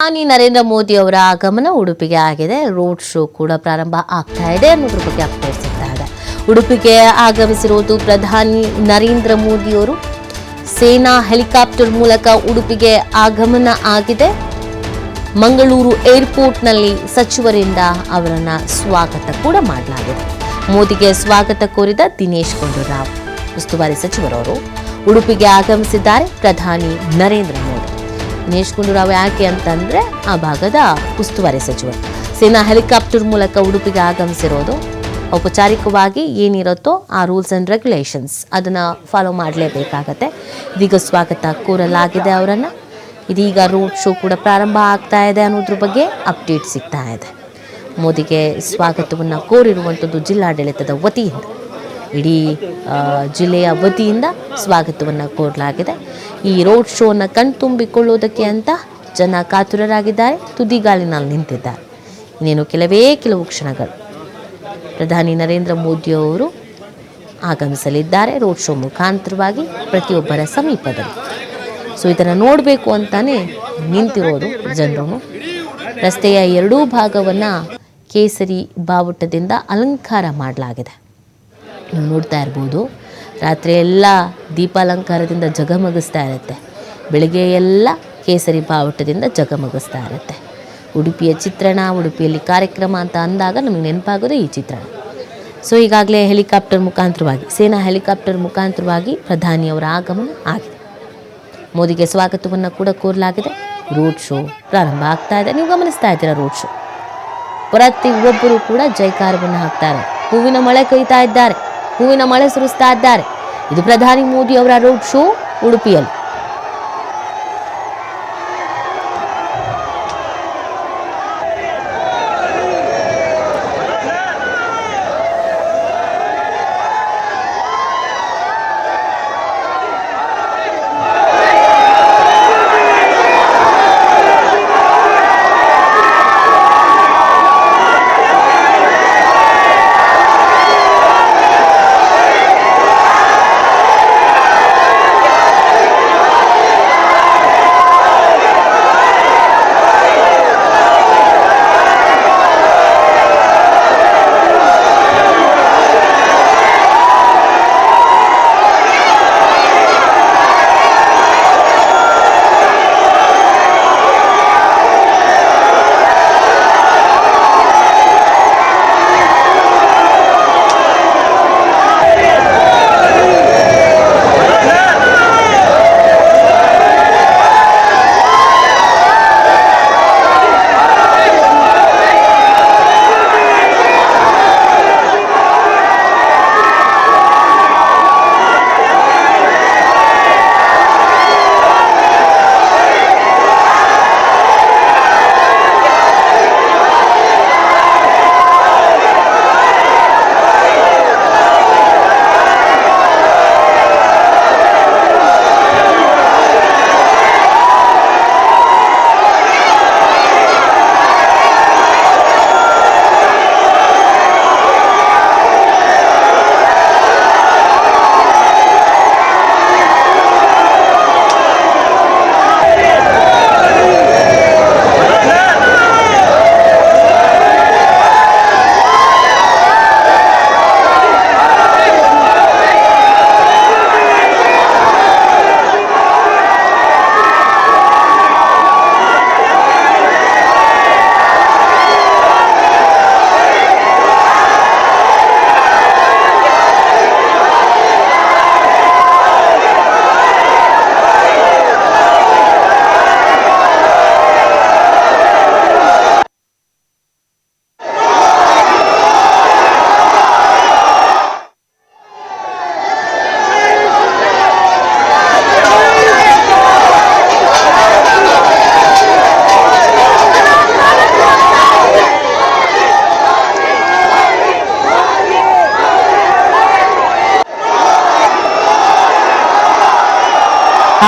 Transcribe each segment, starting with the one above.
ಪ್ರಧಾನಿ ನರೇಂದ್ರ ಮೋದಿ ಅವರ ಆಗಮನ ಉಡುಪಿಗೆ ಆಗಿದೆ. ರೋಡ್ ಶೋ ಕೂಡ ಪ್ರಾರಂಭ ಆಗ್ತಾ ಇದೆ ಅನ್ನೋದ್ರ ಬಗ್ಗೆ ಅಪ್ಡೇಟ್ ಸಿಗ್ತಾ ಇದೆ. ಉಡುಪಿಗೆ ಆಗಮಿಸಿರುವುದು ಪ್ರಧಾನಿ ನರೇಂದ್ರ ಮೋದಿ ಅವರು. ಸೇನಾ ಹೆಲಿಕಾಪ್ಟರ್ ಮೂಲಕ ಉಡುಪಿಗೆ ಆಗಮನ ಆಗಿದೆ. ಮಂಗಳೂರು ಏರ್ಪೋರ್ಟ್ನಲ್ಲಿ ಸಚಿವರಿಂದ ಅವರನ್ನ ಸ್ವಾಗತ ಕೂಡ ಮಾಡಲಾಗಿದೆ. ಮೋದಿಗೆ ಸ್ವಾಗತ ಕೋರಿದ ದಿನೇಶ್ ಗುಂಡೂರಾವ್ ಉಸ್ತುವಾರಿ ಸಚಿವರವರು ಉಡುಪಿಗೆ ಆಗಮಿಸಿದ್ದಾರೆ. ಪ್ರಧಾನಿ ನರೇಂದ್ರ ಮೋದಿ. ದಿನೇಶ್ ಗುಂಡೂರಾವ್ ಯಾಕೆ ಅಂತಂದ್ರೆ ಆ ಭಾಗದ ಉಸ್ತುವಾರಿ ಸಚಿವರು. ಸೇನಾ ಹೆಲಿಕಾಪ್ಟರ್ ಮೂಲಕ ಉಡುಪಿಗೆ ಆಗಮಿಸಿರೋದು. ಔಪಚಾರಿಕವಾಗಿ ಏನಿರುತ್ತೋ ಆ ರೂಲ್ಸ್ ಆ್ಯಂಡ್ ರೆಗ್ಯುಲೇಷನ್ಸ್ ಅದನ್ನು ಫಾಲೋ ಮಾಡಲೇಬೇಕಾಗತ್ತೆ. ಇದೀಗ ಸ್ವಾಗತ ಕೋರಲಾಗಿದೆ ಅವರನ್ನು. ಇದೀಗ ರೋಡ್ ಶೋ ಕೂಡ ಪ್ರಾರಂಭ ಆಗ್ತಾ ಇದೆ ಅನ್ನೋದ್ರ ಬಗ್ಗೆ ಅಪ್ಡೇಟ್ ಸಿಗ್ತಾ ಇದೆ. ಮೋದಿಗೆ ಸ್ವಾಗತವನ್ನು ಕೋರಿರುವಂಥದ್ದು ಜಿಲ್ಲಾಡಳಿತದ ವತಿಯಿಂದ, ಇಡೀ ಜಿಲ್ಲೆಯ ವತಿಯಿಂದ ಸ್ವಾಗತವನ್ನು ಕೋರಲಾಗಿದೆ. ಈ ರೋಡ್ ಶೋನ ಕಣ್ತುಂಬಿಕೊಳ್ಳೋದಕ್ಕೆ ಅಂತ ಜನ ಕಾತುರರಾಗಿದ್ದಾರೆ, ತುದಿಗಾಲಿನಲ್ಲಿ ನಿಂತಿದ್ದಾರೆ. ಇನ್ನೇನು ಕೆಲವು ಕ್ಷಣಗಳು ಪ್ರಧಾನಿ ನರೇಂದ್ರ ಮೋದಿ ಅವರು ಆಗಮಿಸಲಿದ್ದಾರೆ ರೋಡ್ ಶೋ ಮುಖಾಂತರವಾಗಿ ಪ್ರತಿಯೊಬ್ಬರ ಸಮೀಪದಲ್ಲಿ. ಸೊ ಇದನ್ನು ನೋಡಬೇಕು ಅಂತಾನೆ ನಿಂತಿರೋದು ಜನರು. ರಸ್ತೆಯ ಎರಡೂ ಭಾಗವನ್ನು ಕೇಸರಿ ಬಾವುಟದಿಂದ ಅಲಂಕಾರ ಮಾಡಲಾಗಿದೆ. ನೀವು ನೋಡ್ತಾ ಇರ್ಬೋದು, ರಾತ್ರಿ ಎಲ್ಲ ದೀಪಾಲಂಕಾರದಿಂದ ಜಗಮಗಿಸ್ತಾ ಇರುತ್ತೆ, ಬೆಳಗ್ಗೆ ಎಲ್ಲ ಕೇಸರಿ ಬಾವುಟದಿಂದ ಜಗಮಗಿಸ್ತಾ ಇರುತ್ತೆ. ಉಡುಪಿಯ ಚಿತ್ರಣ, ಉಡುಪಿಯಲ್ಲಿ ಕಾರ್ಯಕ್ರಮ ಅಂತ ಅಂದಾಗ ನಮಗೆ ನೆನಪಾಗೋದು ಈ ಚಿತ್ರಣ. ಸೊ ಈಗಾಗಲೇ ಹೆಲಿಕಾಪ್ಟರ್ ಮುಖಾಂತರವಾಗಿ, ಸೇನಾ ಹೆಲಿಕಾಪ್ಟರ್ ಮುಖಾಂತರವಾಗಿ ಪ್ರಧಾನಿಯವರ ಆಗಮನ ಆಗಿದೆ. ಮೋದಿಗೆ ಸ್ವಾಗತವನ್ನು ಕೂಡ ಕೋರಲಾಗಿದೆ. ರೋಡ್ ಶೋ ಪ್ರಾರಂಭ ಆಗ್ತಾ ಇದೆ. ನೀವು ಗಮನಿಸ್ತಾ ಇದ್ದೀರಾ ರೋಡ್ ಶೋ. ಪ್ರತಿಯೊಬ್ಬರು ಕೂಡ ಜೈಕಾರವನ್ನು ಹಾಕ್ತಾರೆ, ಹೂವಿನ ಮಳೆ ಕೊಯ್ತಾ ಇದ್ದಾರೆ, ಹೂವಿನ ಮಳೆ ಸುರಿಸ್ತಾ ಇದ್ದಾರೆ. ಇದು ಪ್ರಧಾನಿ ಮೋದಿ ಅವರ ರೋಡ್ ಶೋ ಉಡುಪಿಯಲ್ಲಿ.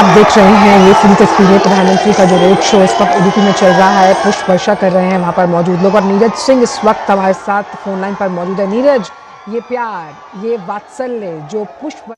आप देख रहे हैं ये पूरी तस्वीरें प्रधानमंत्री का जो रोड शो इस वक्त उडुपी में चल रहा है, पुष्प वर्षा कर रहे हैं वहां पर मौजूद लोग। और नीरज सिंह इस वक्त हमारे साथ फोन लाइन पर मौजूद है। नीरज, ये प्यार, ये वात्सल्य जो पुष्प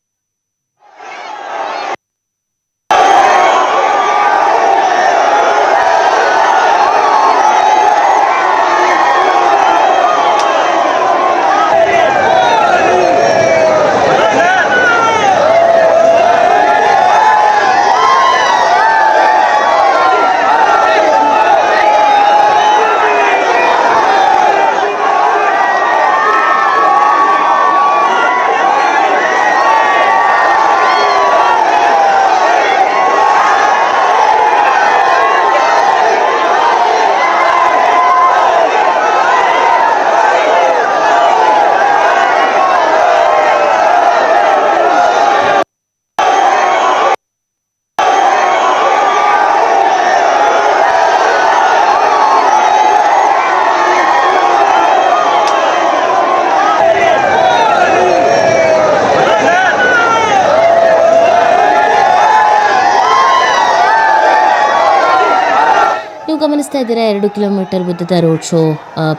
ಗಮನಿಸ್ತಾ ಇದ್ದೀರಾ 2 ಕಿಲೋಮೀಟರ್ ಉದ್ದದ ರೋಡ್ ಶೋ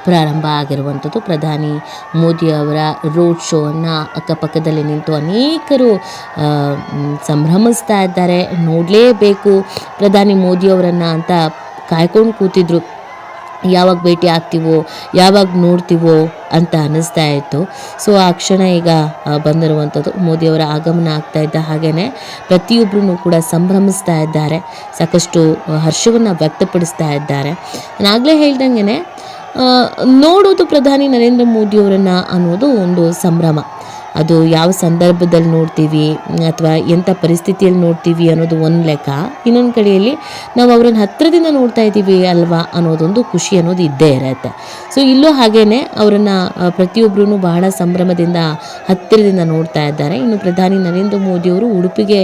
ಪ್ರಾರಂಭ ಆಗಿರುವಂಥದ್ದು. ಪ್ರಧಾನಿ ಮೋದಿ ಅವರ ರೋಡ್ ಶೋವನ್ನು ಅಕ್ಕಪಕ್ಕದಲ್ಲಿ ನಿಂತು ಅನೇಕರು ಸಂಭ್ರಮಿಸ್ತಾ ಇದ್ದಾರೆ. ನೋಡಲೇಬೇಕು ಪ್ರಧಾನಿ ಮೋದಿಯವರನ್ನು ಅಂತ ಕಾಯ್ಕೊಂಡು ಕೂತಿದ್ರು. ಯಾವಾಗ ಭೇಟಿ ಆಗ್ತೀವೋ, ಯಾವಾಗ ನೋಡ್ತೀವೋ ಅಂತ ಅನ್ನಿಸ್ತಾ ಇತ್ತು. ಸೊ ಆ ಕ್ಷಣ ಈಗ ಬಂದಿರುವಂಥದ್ದು. ಮೋದಿಯವರ ಆಗಮನ ಆಗ್ತಾ ಇದ್ದ ಹಾಗೆಯೇ ಪ್ರತಿಯೊಬ್ಬರೂ ಕೂಡ ಸಂಭ್ರಮಿಸ್ತಾ ಇದ್ದಾರೆ, ಸಾಕಷ್ಟು ಹರ್ಷವನ್ನು ವ್ಯಕ್ತಪಡಿಸ್ತಾ ಇದ್ದಾರೆ. ನಾನಾಗಲೇ ಹೇಳ್ದಂಗೆ ನೋಡೋದು ಪ್ರಧಾನಿ ನರೇಂದ್ರ ಮೋದಿಯವರನ್ನು ಅನ್ನೋದು ಒಂದು ಸಂಭ್ರಮ. ಅದು ಯಾವ ಸಂದರ್ಭದಲ್ಲಿ ನೋಡ್ತೀವಿ ಅಥವಾ ಎಂಥ ಪರಿಸ್ಥಿತಿಯಲ್ಲಿ ನೋಡ್ತೀವಿ ಅನ್ನೋದು ಒಂದು ಲೆಕ್ಕ. ಇನ್ನೊಂದು ಕಡೆಯಲ್ಲಿ ನಾವು ಅವರನ್ನು ಹತ್ತಿರದಿಂದ ನೋಡ್ತಾ ಇದ್ದೀವಿ ಅಲ್ವಾ ಅನ್ನೋದೊಂದು ಖುಷಿ ಅನ್ನೋದು ಇದ್ದೇ ಇರುತ್ತೆ. ಸೊ ಇಲ್ಲೂ ಹಾಗೇ ಅವರನ್ನು ಪ್ರತಿಯೊಬ್ಬರೂ ಬಹಳ ಸಂಭ್ರಮದಿಂದ ಹತ್ತಿರದಿಂದ ನೋಡ್ತಾ ಇದ್ದಾರೆ. ಇನ್ನು ಪ್ರಧಾನಿ ನರೇಂದ್ರ ಮೋದಿಯವರು ಉಡುಪಿಗೆ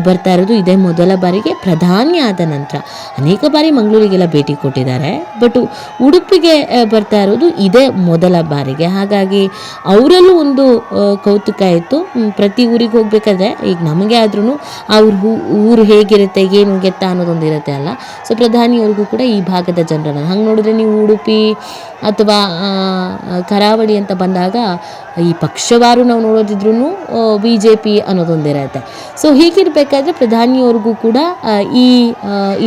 ಬರ್ತಾ ಇರೋದು ಇದೇ ಮೊದಲ ಬಾರಿಗೆ. ಪ್ರಧಾನಿ ಆದ ನಂತರ ಅನೇಕ ಬಾರಿ ಮಂಗಳೂರಿಗೆಲ್ಲ ಭೇಟಿ ಕೊಟ್ಟಿದ್ದಾರೆ, ಬಟ್ ಉಡುಪಿಗೆ ಬರ್ತಾ ಇರೋದು ಇದೇ ಮೊದಲ ಬಾರಿಗೆ. ಹಾಗಾಗಿ ಅವರಲ್ಲೂ ಒಂದು ಕೌತುಕ ಇತ್ತು. ಪ್ರತಿ ಊರಿಗೆ ಹೋಗ್ಬೇಕಾದ್ರೆ ಈಗ ನಮಗೆ ಆದ್ರೂ ಅವ್ರ ಊರು ಹೇಗಿರುತ್ತೆ, ಏನು ಗೆತ್ತ ಅನ್ನೋದೊಂದು ಇರುತ್ತೆ ಅಲ್ಲ. ಸೊ ಪ್ರಧಾನಿಯವ್ರಿಗೂ ಕೂಡ ಈ ಭಾಗದ ಜನರನ್ನು ಹಂಗೆ ನೋಡಿದ್ರೆ ನೀವು ಉಡುಪಿ ಅಥವಾ ಕರಾವಳಿ ಅಂತ ಬಂದಾಗ ಈ ಪಕ್ಷವಾರು ನಾವು ನೋಡೋದಿದ್ರೂ BJP ಅನ್ನೋದೊಂದಿರುತ್ತೆ. ಸೊ ಹೀಗಿರಬೇಕಾದ್ರೆ ಪ್ರಧಾನಿಯವ್ರಿಗೂ ಕೂಡ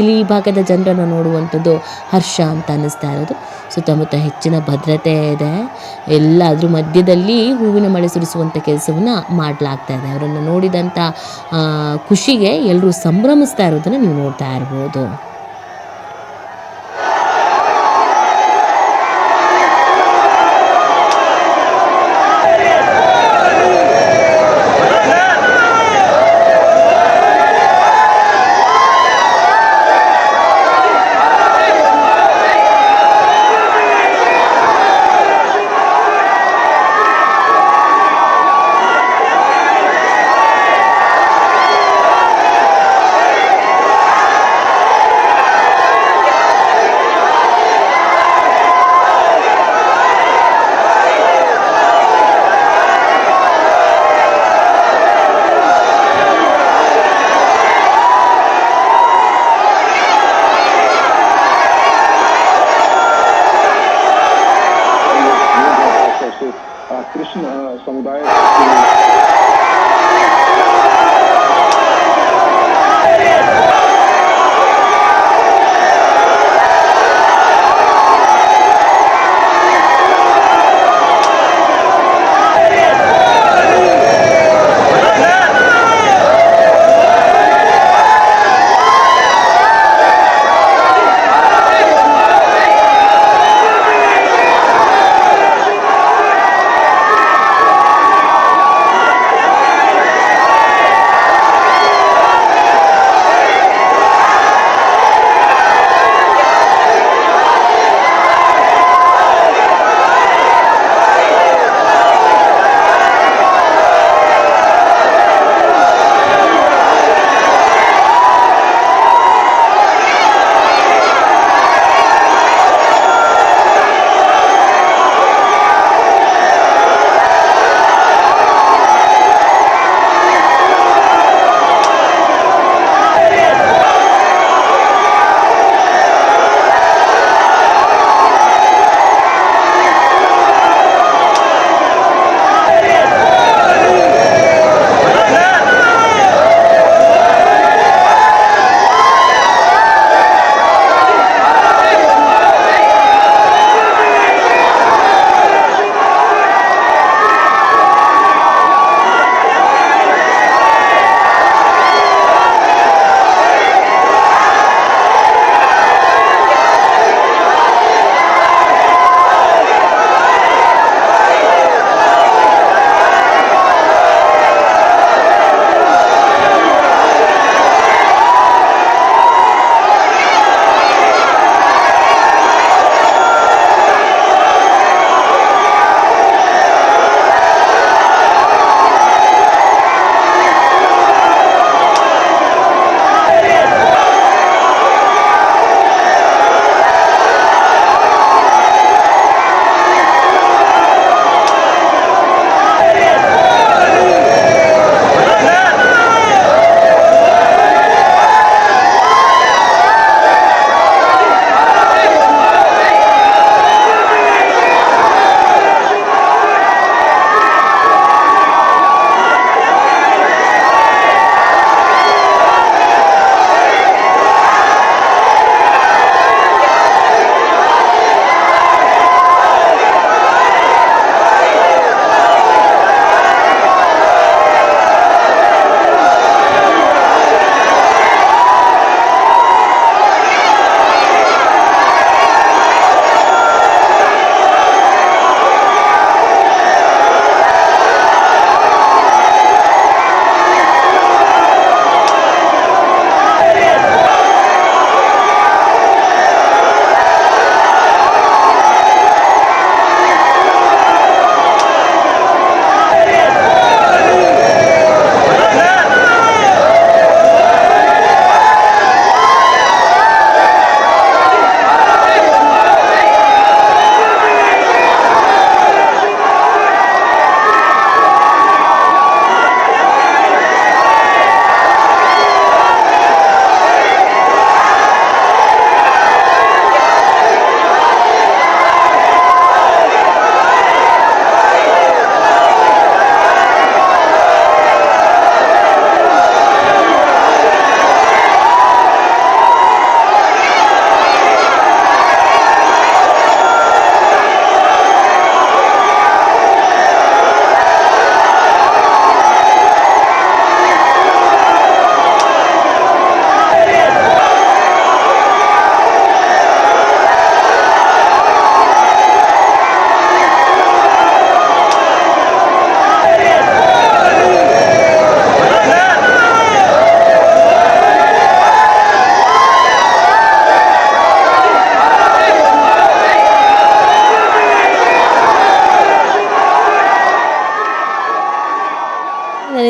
ಇಲ್ಲಿ ಭಾಗದ ಜನರನ್ನು ನೋಡುವಂಥದ್ದು ಹರ್ಷ ಅಂತ ಅನ್ನಿಸ್ತಾ ಇರೋದು. ಸುತ್ತಮುತ್ತ ಹೆಚ್ಚಿನ ಭದ್ರತೆ ಇದೆ. ಎಲ್ಲಾದ್ರ ಮಧ್ಯದಲ್ಲಿ ಹೂವಿನ ಮಳೆ ಸುರಿಸುವಂಥ ಕೆಲಸವನ್ನು ಮಾಡಲಾಗ್ತಾ ಇದೆ. ಅವರನ್ನು ನೋಡಿದಂಥ ಖುಷಿಗೆ ಎಲ್ಲರೂ ಸಂಭ್ರಮಿಸ್ತಾ ಇರೋದನ್ನು ನೀವು ನೋಡ್ತಾ ಇರ್ಬೋದು.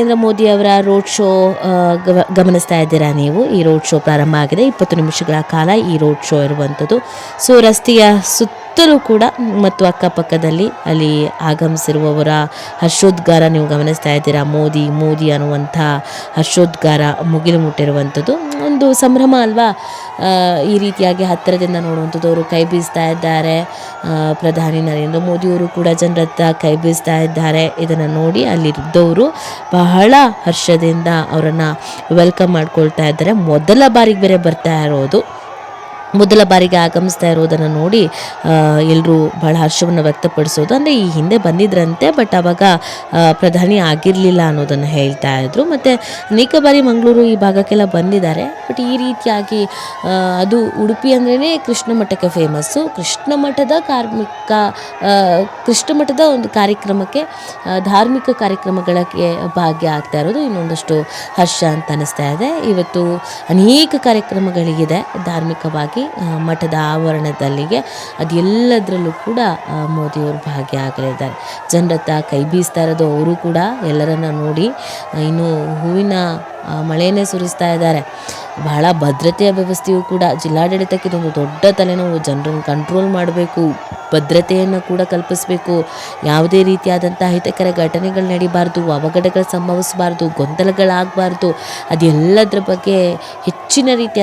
ನರೇಂದ್ರ ಮೋದಿ ಅವರ ರೋಡ್ ಶೋ ಗಮನಿಸ್ತಾ ಇದ್ದೀರಾ ನೀವು. ಈ ರೋಡ್ ಶೋ ಪ್ರಾರಂಭ ಆಗಿದೆ. 20 ನಿಮಿಷಗಳ ಕಾಲ ಈ ರೋಡ್ ಶೋ ಇರುವಂಥದ್ದು. ಸೊ ರಸ್ತೆಯ ಸುತ್ತಲೂ ಕೂಡ ಮತ್ತು ಅಕ್ಕಪಕ್ಕದಲ್ಲಿ ಅಲ್ಲಿ ಆಗಮಿಸಿರುವವರ ಹರ್ಷೋದ್ಗಾರ ನೀವು ಗಮನಿಸ್ತಾ ಇದ್ದೀರಾ. ಮೋದಿ ಮೋದಿ ಅನ್ನುವಂಥ ಹರ್ಷೋದ್ಗಾರ ಮುಗಿಲು ಮುಟ್ಟಿರುವಂಥದ್ದು ಒಂದು ಸಂಭ್ರಮ ಅಲ್ವಾ. ಈ ರೀತಿಯಾಗಿ ಹತ್ತಿರದಿಂದ ನೋಡುವಂಥದ್ದು. ಅವರು ಕೈ ಬೀಸ್ತಾ ಇದ್ದಾರೆ. ಪ್ರಧಾನಿ ನರೇಂದ್ರ ಮೋದಿಯವರು ಕೂಡ ಜನರತ್ತ ಕೈ ಬೀಸ್ತಾ ಇದ್ದಾರೆ. ಇದನ್ನು ನೋಡಿ ಅಲ್ಲಿದ್ದವರು ಬಹಳ ಹರ್ಷದಿಂದ ಅವರನ್ನು ವೆಲ್ಕಮ್ ಮಾಡ್ಕೊಳ್ತಾ ಇದ್ದಾರೆ. ಮೊದಲ ಬಾರಿಗೆ ಬೇರೆ ಬರ್ತಾ ಇರೋದು, ಮೊದಲ ಬಾರಿಗೆ ಆಗಮಿಸ್ತಾ ಇರೋದನ್ನು ನೋಡಿ ಎಲ್ಲರೂ ಬಹಳ ಹರ್ಷವನ್ನು ವ್ಯಕ್ತಪಡಿಸೋದು. ಅಂದರೆ ಈ ಹಿಂದೆ ಬಂದಿದ್ರಂತೆ, ಬಟ್ ಆವಾಗ ಪ್ರಧಾನಿ ಆಗಿರಲಿಲ್ಲ ಅನ್ನೋದನ್ನು ಹೇಳ್ತಾ ಇದ್ರು. ಮತ್ತು ಅನೇಕ ಬಾರಿ ಮಂಗಳೂರು ಈ ಭಾಗಕ್ಕೆಲ್ಲ ಬಂದಿದ್ದಾರೆ. ಬಟ್ ಈ ರೀತಿಯಾಗಿ ಅದು ಉಡುಪಿ ಅಂದ್ರೇ ಕೃಷ್ಣ ಮಠಕ್ಕೆ ಫೇಮಸ್ಸು. ಕೃಷ್ಣ ಮಠದ ಒಂದು ಕಾರ್ಯಕ್ರಮಕ್ಕೆ, ಧಾರ್ಮಿಕ ಕಾರ್ಯಕ್ರಮಗಳಿಗೆ ಭಾಗ್ಯ ಆಗ್ತಾ ಇರೋದು ಇನ್ನೊಂದಷ್ಟು ಹರ್ಷ ಅಂತ ಅನ್ನಿಸ್ತಾ ಇದೆ. ಇವತ್ತು ಅನೇಕ ಕಾರ್ಯಕ್ರಮಗಳಿಗಿದೆ ಧಾರ್ಮಿಕವಾಗಿ ಮಠದ ಆವರಣದಲ್ಲಿಗೆ. ಅದೆಲ್ಲದರಲ್ಲೂ ಕೂಡ ಮೋದಿಯವರು ಭಾಗಿಯಾಗಲಿದ್ದಾರೆ. ಜನರತ್ತ ಕೈ ಬೀಸ್ತಾ ಇರೋದು ಅವರು ಕೂಡ ಎಲ್ಲರನ್ನ ನೋಡಿ ಇನ್ನು ಹೂವಿನ ಮಳೆಯನ್ನೇ ಸುರಿಸ್ತಾ ಇದ್ದಾರೆ. ಬಹಳ ಭದ್ರತೆಯ ವ್ಯವಸ್ಥೆಯು ಕೂಡ ಜಿಲ್ಲಾಡಳಿತಕ್ಕೆ ಇದೊಂದು ದೊಡ್ಡ ತಲೆನೋವು. ಜನರನ್ನು ಕಂಟ್ರೋಲ್ ಮಾಡಬೇಕು, ಭದ್ರತೆಯನ್ನು ಕೂಡ ಕಲ್ಪಿಸಬೇಕು. ಯಾವುದೇ ರೀತಿಯಾದಂಥ ಅಹಿತಕರ ಘಟನೆಗಳು ನಡೀಬಾರ್ದು, ಅವಘಡಗಳು ಸಂಭವಿಸಬಾರ್ದು, ಗೊಂದಲಗಳಾಗಬಾರ್ದು. ಅದೆಲ್ಲದರ ಬಗ್ಗೆ ಹೆಚ್ಚಿನ ರೀತಿಯ